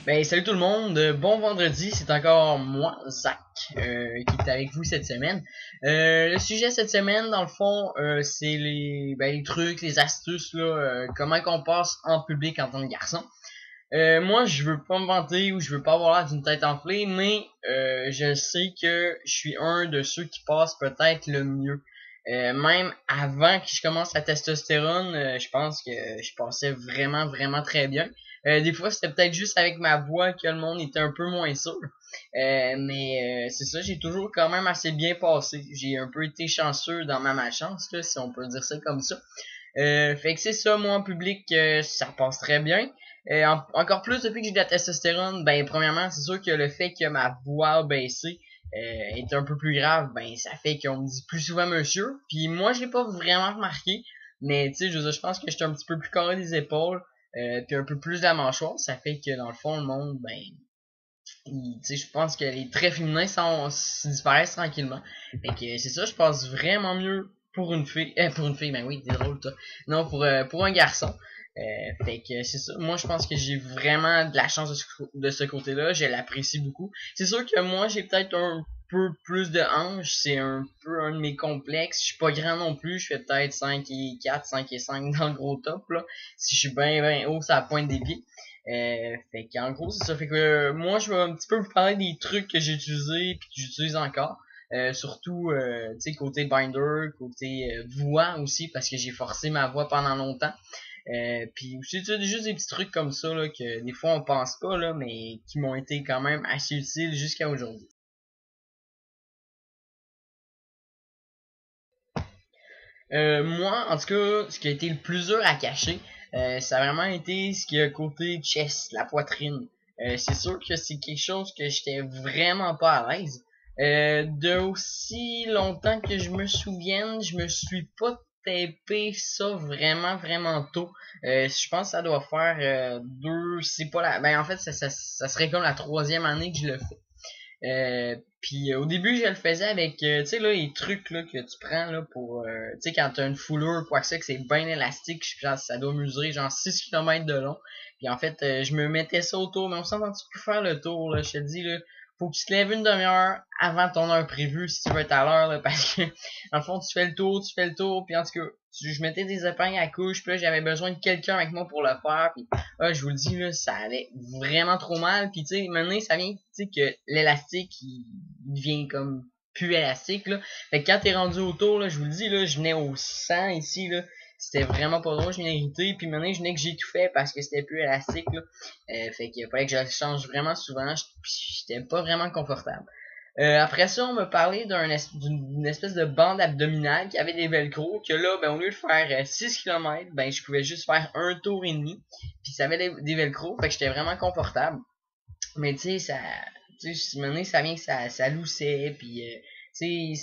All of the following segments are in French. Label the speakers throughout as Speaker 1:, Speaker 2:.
Speaker 1: Ben, salut tout le monde, bon vendredi, c'est encore moi, Zach, qui est avec vous cette semaine. Le sujet cette semaine, dans le fond, c'est les trucs, les astuces, là, comment qu'on passe en public en tant que garçon. Moi, je veux pas me vanter ou je veux pas avoir l'air d'une tête enflée, mais je sais que je suis un de ceux qui passe peut-être le mieux. Même avant que je commence la testostérone, je pense que je passais vraiment très bien. Des fois, c'était peut-être juste avec ma voix que le monde était un peu moins sûr. Mais c'est ça, j'ai toujours quand même assez bien passé. J'ai un peu été chanceux dans ma malchance, là, si on peut dire ça comme ça. Fait que c'est ça, moi en public, ça passe très bien. Encore plus depuis que j'ai de la testostérone, ben premièrement, c'est sûr que le fait que ma voix a baissé est un peu plus grave, ben ça fait qu'on me dit plus souvent monsieur. Puis moi je l'ai pas vraiment remarqué, mais tu sais, je pense que j'étais un petit peu plus carré des épaules, puis un peu plus de la mâchoire. Ça fait que dans le fond, le monde, ben tu sais, je pense que les traits féminins disparaissent tranquillement. Fait que c'est ça, je pense vraiment mieux pour une fille. Pour une fille, ben oui, c'est drôle, toi. Non, pour un garçon. Fait que c'est ça. Moi, je pense que j'ai vraiment de la chance de ce côté-là. Je l'apprécie beaucoup. C'est sûr que moi, j'ai peut-être un peu plus de hanches. C'est un peu un de mes complexes. Je suis pas grand non plus. Je fais peut-être 5 et 4, 5 et 5 dans le gros top, là. Si je suis bien haut, ça pointe des pieds. Fait qu'en gros, c'est ça. Fait que moi, je vais un petit peu vous parler des trucs que j'ai utilisés puis que j'utilise encore. Surtout, tu sais, côté binder, côté voix aussi, parce que j'ai forcé ma voix pendant longtemps. Puis aussi, tu sais, juste des petits trucs comme ça, là, que des fois on pense pas, là, mais qui m'ont été quand même assez utiles jusqu'à aujourd'hui. Moi, en tout cas, ce qui a été le plus dur à cacher, ça a vraiment été ce qui a côté chest, la poitrine. C'est sûr que c'est quelque chose que j'étais vraiment pas à l'aise. De aussi longtemps que je me souvienne, je me suis pas tapé ça vraiment tôt. Je pense que ça doit faire c'est pas la. Ben en fait, ça serait comme la troisième année que je le fais. Puis au début, je le faisais avec, tu sais, là, les trucs là, que tu prends là, pour, tu sais, quand t'as une foulure, quoi que c'est, que c'est bien élastique, genre, ça doit mesurer genre 6 kilomètres de long. Puis en fait, je me mettais ça autour, mais on s'entend tu peux faire le tour, là, je te dis, là, faut que tu te lèves une demi-heure avant ton heure prévue si tu veux être à l'heure, là, parce que, dans le fond, tu fais le tour, puis en tout cas, je mettais des épingles à couche, puis là, j'avais besoin de quelqu'un avec moi pour le faire, puis je vous le dis, là, ça allait vraiment trop mal. Puis, tu sais, maintenant, ça vient, tu sais, que l'élastique, il devient comme plus élastique, là. Fait que quand t'es rendu autour, là, je vous le dis, là, je venais au sang ici, là. C'était vraiment pas drôle, je venais irrité. Puis maintenant, je venais que j'étouffais parce que c'était plus élastique, là. Fait qu'il fallait que je le change vraiment souvent. J'étais pas vraiment confortable. Après ça, on m'a parlé d'une espèce de bande abdominale qui avait des velcro, que là, ben, au lieu de faire 6 km, ben, je pouvais juste faire un tour et demi, puis ça avait des velcro, fait que j'étais vraiment confortable. Mais tu sais, tu sais, maintenant, ça vient que ça loussait, puis tu sais,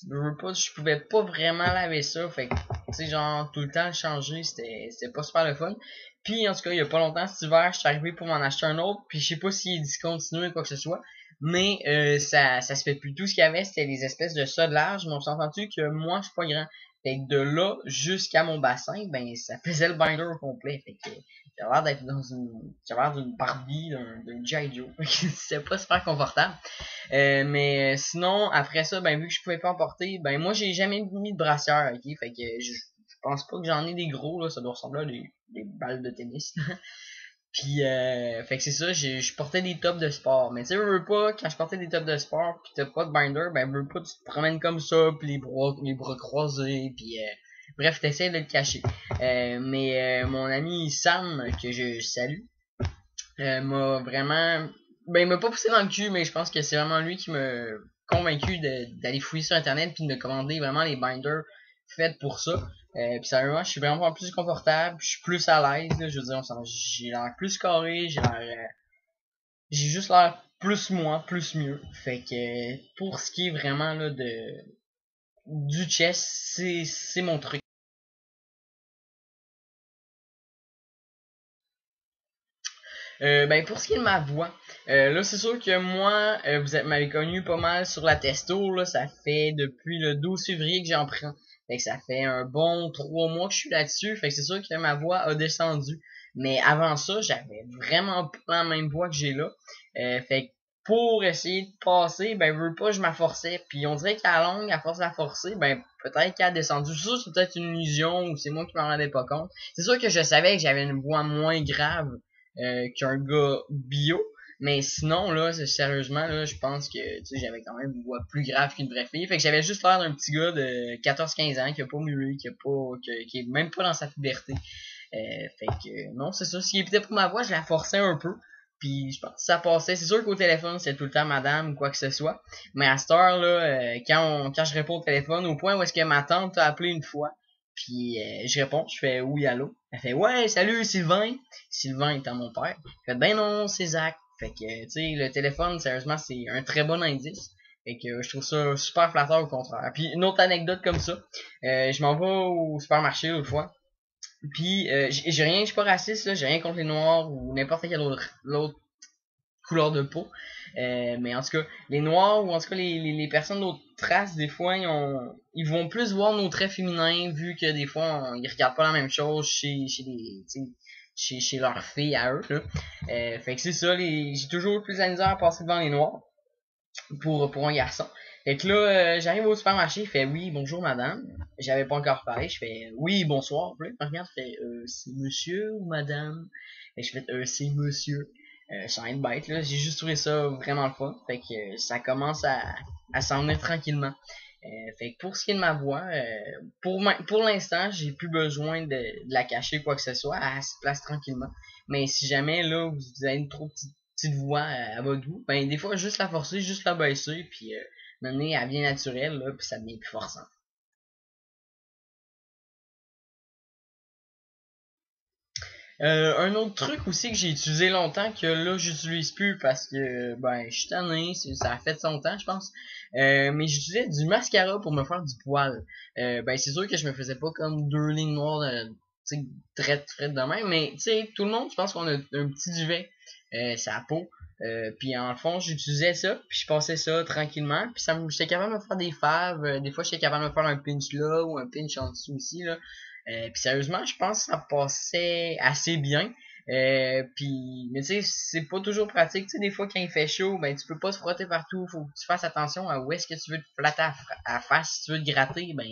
Speaker 1: je pouvais pas vraiment laver ça, fait que, tu sais, genre, tout le temps le changer, c'était pas super le fun. Puis, en tout cas, il y a pas longtemps, cet hiver, je suis arrivé pour m'en acheter un autre, puis je sais pas s'il est discontinué ou quoi que ce soit, mais ça se fait plus. Tout ce qu'il y avait, c'était des espèces de ça de large, mais on s'entend-tu que moi, je suis pas grand. Fait que de là jusqu'à mon bassin, ben, ça faisait le binder au complet. Fait que j'ai l'air d'être j'ai l'air d'une Barbie, d'un G.I. Joe. C'est pas super confortable. Mais sinon, après ça, ben, vu que je pouvais pas en porter, ben, moi, j'ai jamais mis de brassière, ok? Fait que je pense pas que j'en ai des gros, là. Ça doit ressembler à des balles de tennis. Puis, fait que c'est ça, je portais des tops de sport. Mais tu sais, veux pas, quand je portais des tops de sport pis t'as pas de binder, ben veux pas, tu te promènes comme ça, pis les bras croisés, pis bref, t'essaies de le cacher. Mais mon ami Sam, que je salue, m'a vraiment, ben il m'a pas poussé dans le cul, mais je pense que c'est vraiment lui qui m'a convaincu d'aller fouiller sur internet puis de commander vraiment les binders faits pour ça. Puis sérieusement, je suis vraiment plus confortable, je suis plus à l'aise, là, je veux dire, j'ai l'air plus carré, j'ai juste l'air plus moi, plus mieux. Fait que pour ce qui est vraiment là du chess, c'est mon truc. Ben pour ce qui est de ma voix, Là, c'est sûr que moi, m'avez connu pas mal sur la testo, là, ça fait depuis le 12 février que j'en prends. Fait que ça fait un bon 3 mois que je suis là-dessus, fait que c'est sûr que ma voix a descendu. Mais avant ça, j'avais vraiment pas la même voix que j'ai là. Fait que pour essayer de passer, ben, veux pas, je m'afforçais. Puis on dirait qu'à la longue, à force de la forcer, ben, peut-être qu'elle a descendu. Ça, c'est peut-être une illusion ou c'est moi qui m'en rendais pas compte. C'est sûr que je savais que j'avais une voix moins grave qu'un gars bio. Mais sinon, là, sérieusement, là, je pense que, tu sais, j'avais quand même une voix plus grave qu'une vraie fille. Fait que j'avais juste l'air d'un petit gars de 14-15 ans qui a pas mué, qui est même pas dans sa puberté. Fait que, non, c'est sûr, ce qui était pour ma voix, je la forçais un peu. Puis je pense que ça passait. C'est sûr qu'au téléphone, c'est tout le temps madame ou quoi que ce soit. Mais à cette heure, là, quand je réponds au téléphone, au point où est-ce que ma tante a appelé une fois, puis je réponds, je fais oui, allô. Elle fait ouais, salut Sylvain. Sylvain étant mon père. Je fais ben non, c'est Zach. Fait que, tu sais, le téléphone, sérieusement, c'est un très bon indice. Fait que je trouve ça super flatteur au contraire. Puis une autre anecdote comme ça, je m'en vais au supermarché l'autre fois. Puis j'ai rien, je suis pas raciste là, j'ai rien contre les noirs ou n'importe quelle l'autre couleur de peau. Mais en tout cas, les noirs ou en tout cas les personnes d'autres races, des fois, ils vont plus voir nos traits féminins vu que des fois, ils regardent pas la même chose chez leurs filles à eux. Là. Fait que c'est ça, j'ai toujours plus la misère à passer devant les noirs pour un garçon. Fait que là, j'arrive au supermarché, il fait oui, bonjour madame. J'avais pas encore parlé, je fais oui, bonsoir. Puis là, il me regarde, il fait c'est monsieur ou madame? Et je fais c'est monsieur. Sans être bête, là. J'ai juste trouvé ça vraiment le fun. Fait que ça commence à s'en venir tranquillement. Fait que pour ce qui est de ma voix, pour l'instant, j'ai plus besoin de la cacher quoi que ce soit. Elle se place tranquillement. Mais si jamais là vous avez une trop petite voix à votre goût, ben des fois juste la forcer, juste la baisser, puis mener à bien naturel, là, puis ça devient plus forçant. Un autre truc aussi que j'ai utilisé longtemps que là j'utilise plus parce que ben je suis tanné, ça a fait son temps je pense. Mais j'utilisais du mascara pour me faire du poil. Ben c'est sûr que je me faisais pas comme deux lignes noires tu sais très de même, mais tu sais tout le monde je pense qu'on a un petit duvet sa peau. Puis en fond j'utilisais ça, puis je passais ça tranquillement, puis j'étais capable de me faire des faves, des fois j'étais capable de me faire un pinch là ou un pinch en dessous aussi là. Puis sérieusement, je pense que ça passait assez bien. Puis, mais tu sais, c'est pas toujours pratique. Tu sais, des fois, quand il fait chaud, ben tu peux pas te frotter partout. Faut que tu fasses attention à où est-ce que tu veux te flatter à face. Si tu veux te gratter, ben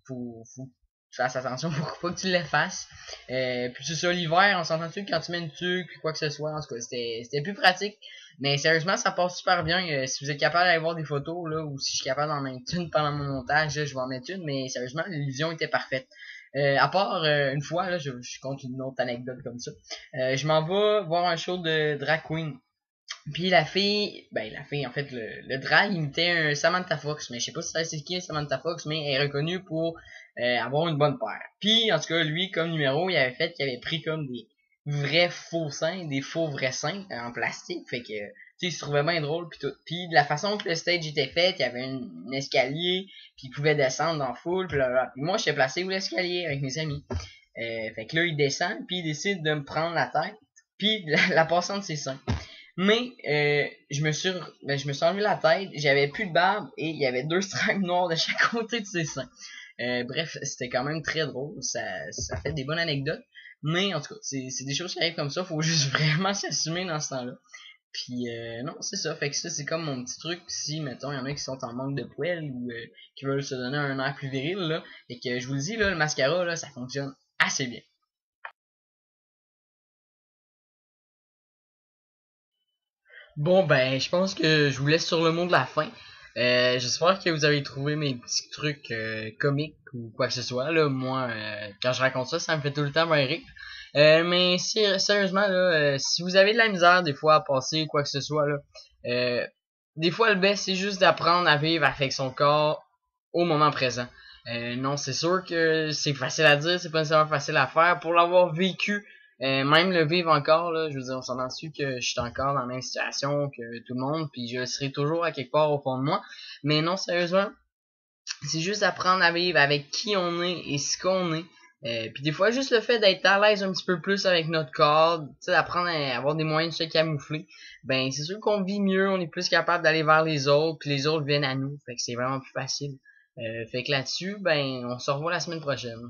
Speaker 1: faut que tu fasses attention pour pas que tu l'effaces. Puis c'est ça, l'hiver, on s'entend-tu quand tu mets une tuque, quoi que ce soit. En tout cas, c'était plus pratique. Mais sérieusement, ça passe super bien. Si vous êtes capable d'aller voir des photos, là, ou si je suis capable d'en mettre une pendant mon montage, là, je vais en mettre une. Mais sérieusement, l'illusion était parfaite. À part une fois, là, je compte une autre anecdote comme ça. Je m'en vais voir un show de drag queen. Puis la fille, en fait, le drag imitait un Samantha Fox, mais je sais pas si c'est qui Samantha Fox, mais elle est reconnue pour avoir une bonne paire. Puis, en tout cas, lui, comme numéro, il avait fait qu'il avait pris comme des vrais faux seins, des faux vrais seins en plastique. Fait que, tu sais, il se trouvait bien drôle puis tout. Puis, de la façon que le stage était fait, il y avait un escalier, puis il pouvait descendre dans la foule, puis là. Puis moi, j'étais placé où l'escalier avec mes amis. Fait que là, il descend, puis il décide de me prendre la tête, puis la passant de ses seins. Mais je me suis enlevé la tête, j'avais plus de barbe et il y avait deux stripes noirs de chaque côté de ses seins. Bref, c'était quand même très drôle, ça fait des bonnes anecdotes. Mais en tout cas, c'est des choses qui arrivent comme ça, faut juste vraiment s'assumer dans ce temps-là. Puis non, c'est ça, fait que ça c'est comme mon petit truc si mettons il y en a qui sont en manque de poils ou qui veulent se donner un air plus viril là, et que je vous le dis là, le mascara là, ça fonctionne assez bien. Bon, ben, je pense que je vous laisse sur le mot de la fin. J'espère que vous avez trouvé mes petits trucs comiques ou quoi que ce soit. Là, moi, quand je raconte ça, ça me fait tout le temps bien rire. Mais sérieusement, là, si vous avez de la misère des fois à passer ou quoi que ce soit, là, euh, des fois le best c'est juste d'apprendre à vivre avec son corps au moment présent. Non, c'est sûr que c'est facile à dire, c'est pas nécessairement facile à faire. Pour l'avoir vécu, même le vivre encore, là, je veux dire, on s'entend dessus que je suis encore dans la même situation que tout le monde, puis je serai toujours à quelque part au fond de moi. Mais non, sérieusement, c'est juste apprendre à vivre avec qui on est et ce qu'on est. Puis des fois, juste le fait d'être à l'aise un petit peu plus avec notre corps, tu sais, d'apprendre à avoir des moyens de se camoufler, ben c'est sûr qu'on vit mieux, on est plus capable d'aller vers les autres, puis les autres viennent à nous. Fait que c'est vraiment plus facile. Fait que là-dessus, ben on se revoit la semaine prochaine.